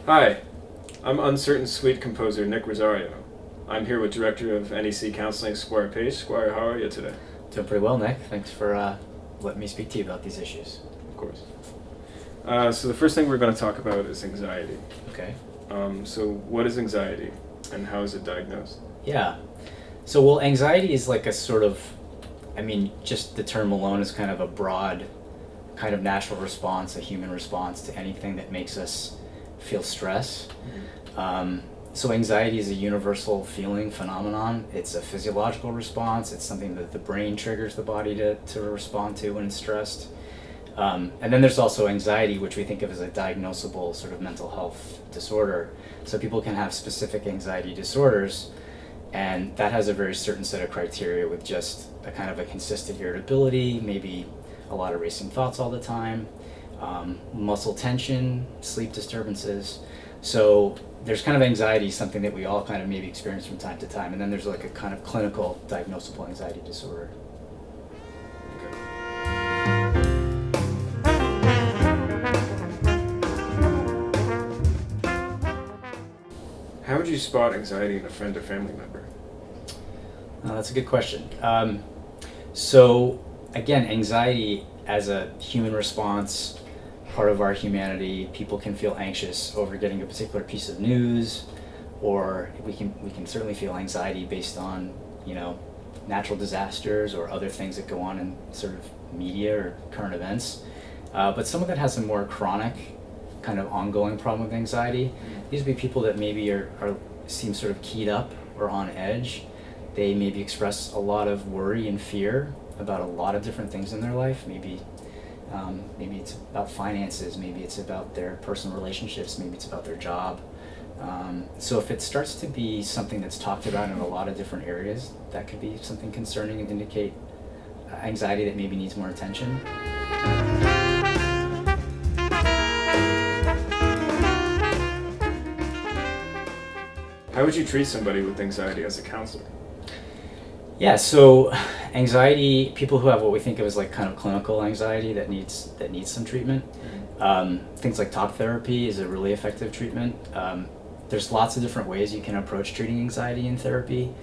Hi, I'm uncertain suite composer Nick Rosario. I'm here with Director of NEC Counseling Squire Paige. Squire, how are you today? Doing pretty well, Nick. Thanks for letting me speak to you about these issues. Of course. So the first thing we're going to talk about is anxiety. Okay. So what is anxiety and how is it diagnosed? Yeah. So, anxiety is like a sort of, just the term alone is kind of a broad, kind of natural response, a human response to anything that makes us feel stress. So anxiety is a universal feeling phenomenon. It's a physiological response. It's something that the brain triggers the body to respond to when it's stressed. And then there's also anxiety, which we think of as a diagnosable sort of mental health disorder. So people can have specific anxiety disorders, and that has a very certain set of criteria with just a kind of a consistent irritability, maybe a lot of racing thoughts all the time, muscle tension, sleep disturbances. So there's kind of anxiety, something that we all kind of maybe experience from time to time, and then there's like a kind of clinical diagnosable anxiety disorder. How would you spot anxiety in a friend or family member? That's a good question. So again, anxiety as a human response, part of our humanity. People can feel anxious over getting a particular piece of news, or we can certainly feel anxiety based on natural disasters or other things that go on in sort of media or current events. But some of it has a more chronic kind of ongoing problem with anxiety. These would be people that maybe seem sort of keyed up or on edge. They maybe express a lot of worry and fear about a lot of different things in their life. Maybe it's about finances, maybe it's about their personal relationships, maybe it's about their job. So if it starts to be something that's talked about in a lot of different areas, that could be something concerning and indicate anxiety that maybe needs more attention. How would you treat somebody with anxiety as a counselor? Yeah, so anxiety, people who have what we think of as like kind of clinical anxiety that needs some treatment. Things like talk therapy is a really effective treatment. There's lots of different ways you can approach treating anxiety in therapy.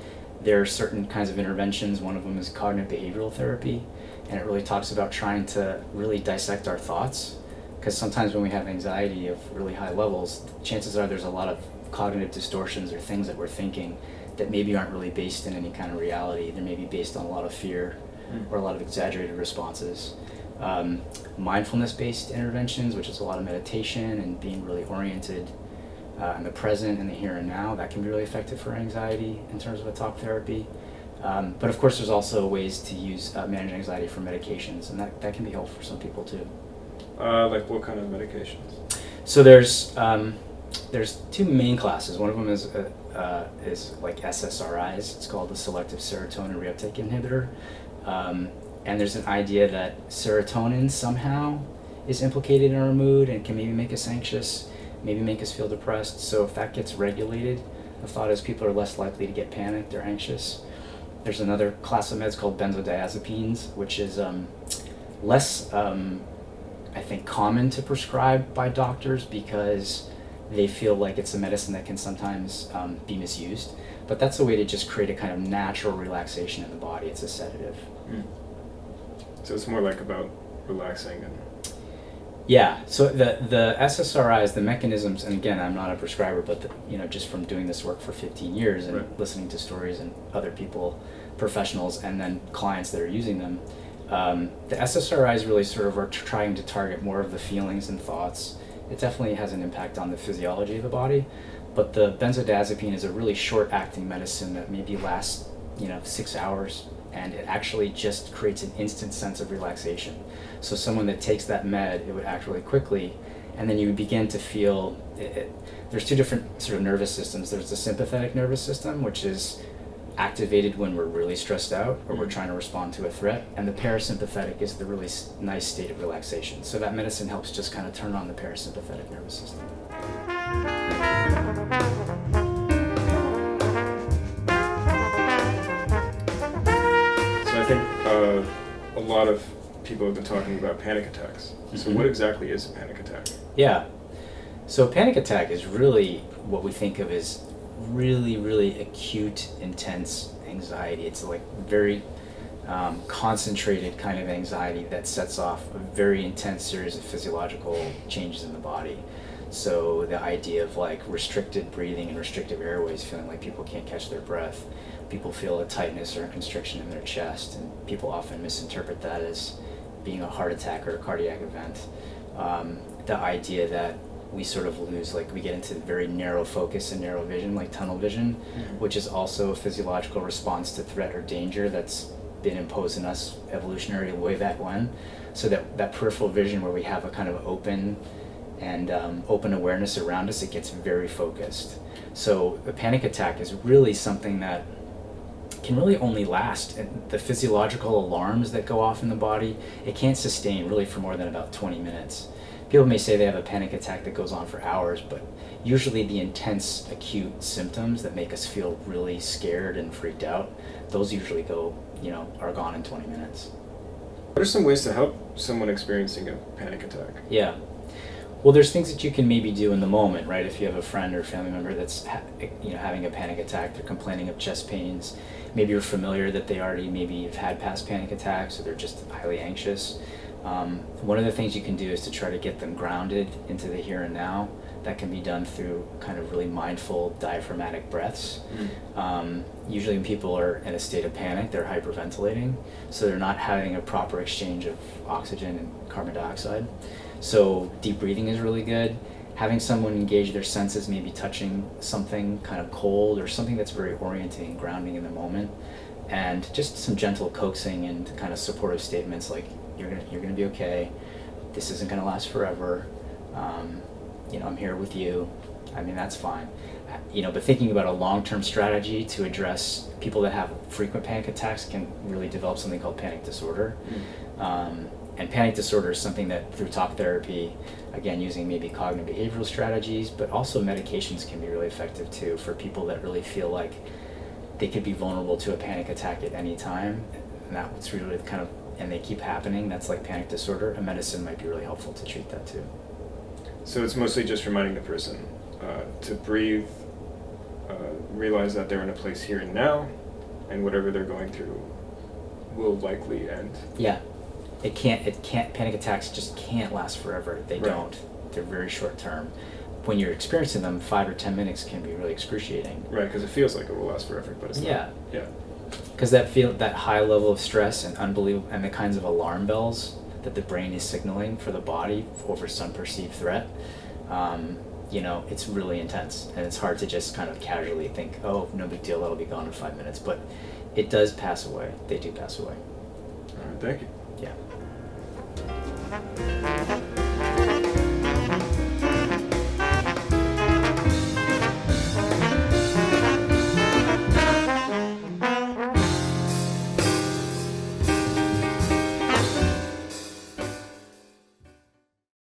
There are certain kinds of interventions. One of them is cognitive behavioral therapy, and it really talks about trying to really dissect our thoughts, because sometimes when we have anxiety of really high levels, chances are there's a lot of cognitive distortions or things that we're thinking that maybe aren't really based in any kind of reality. They're maybe based on a lot of fear or a lot of exaggerated responses. Mindfulness-based interventions, which is a lot of meditation and being really oriented in the present and the here and now, that can be really effective for anxiety in terms of a talk therapy. But of course there's also ways to use manage anxiety for medications, and that can be helpful for some people too. Like what kind of medications? So there's two main classes. One of them is like SSRIs. It's called the selective serotonin reuptake inhibitor. And there's an idea that serotonin somehow is implicated in our mood and can maybe make us anxious, maybe make us feel depressed. So if that gets regulated, the thought is people are less likely to get panicked or anxious. There's another class of meds called benzodiazepines, which is less, I think, common to prescribe by doctors because they feel like it's a medicine that can sometimes be misused. But that's a way to just create a kind of natural relaxation in the body. It's a sedative. So it's more like about relaxing and... Yeah, so the SSRIs, the mechanisms, and again, I'm not a prescriber, but just from doing this work for 15 years and listening to stories and other people, professionals, and then clients that are using them, the SSRIs really sort of are trying to target more of the feelings and thoughts. It definitely has an impact on the physiology of the body, but the benzodiazepine is a really short-acting medicine that maybe lasts 6 hours, and it actually just creates an instant sense of relaxation. So someone that takes that med, it would act really quickly, and then you would begin to feel there's two different sort of nervous systems. There's the sympathetic nervous system, which is activated when we're really stressed out or we're trying to respond to a threat, and the parasympathetic is the really nice state of relaxation. So that medicine helps just kind of turn on the parasympathetic nervous system. So I think a lot of people have been talking about panic attacks. So what exactly is a panic attack? Yeah. So a panic attack is really what we think of as really, really acute, intense anxiety. It's like very concentrated kind of anxiety that sets off a very intense series of physiological changes in the body. So the idea of like restricted breathing and restrictive airways, feeling like people can't catch their breath. People feel a tightness or a constriction in their chest, and people often misinterpret that as being a heart attack or a cardiac event. The idea that we sort of lose, like we get into very narrow focus and narrow vision, like tunnel vision, which is also a physiological response to threat or danger that's been imposed on us evolutionary way back when. So that peripheral vision where we have a kind of open and open awareness around us, it gets very focused. So a panic attack is really something that can really only last, and the physiological alarms that go off in the body, it can't sustain really for more than about 20 minutes. People may say they have a panic attack that goes on for hours, but usually the intense acute symptoms that make us feel really scared and freaked out, those usually are gone in 20 minutes. What are some ways to help someone experiencing a panic attack? Yeah. Well, there's things that you can maybe do in the moment, right? If you have a friend or family member that's having a panic attack, they're complaining of chest pains, maybe you're familiar that they already maybe have had past panic attacks, or they're just highly anxious. One of the things you can do is to try to get them grounded into the here and now. That can be done through kind of really mindful diaphragmatic breaths. Usually when people are in a state of panic, they're hyperventilating, so they're not having a proper exchange of oxygen and carbon dioxide. So deep breathing is really good. Having someone engage their senses, maybe touching something kind of cold or something that's very orienting, grounding in the moment, and just some gentle coaxing and kind of supportive statements like, you're gonna be okay. This isn't gonna last forever. I'm here with you. I mean, that's fine. But thinking about a long-term strategy to address people that have frequent panic attacks can really develop something called panic disorder. And panic disorder is something that through talk therapy, again, using maybe cognitive behavioral strategies, but also medications can be really effective too for people that really feel like they could be vulnerable to a panic attack at any time. And that's really kind of, and they keep happening, that's like panic disorder. A medicine might be really helpful to treat that too. So it's mostly just reminding the person to breathe, realize that they're in a place here and now, and whatever they're going through will likely end. Yeah. It can't, panic attacks just can't last forever. They don't. They're very short term. When you're experiencing them, 5 or 10 minutes can be really excruciating. Right, because it feels like it will last forever, but it's not. Yeah. Because that high level of stress and and the kinds of alarm bells that the brain is signaling for the body over some perceived threat, it's really intense, and it's hard to just kind of casually think, oh, no big deal, that'll be gone in 5 minutes. But it does pass away. They do pass away. All right, thank you. Yeah.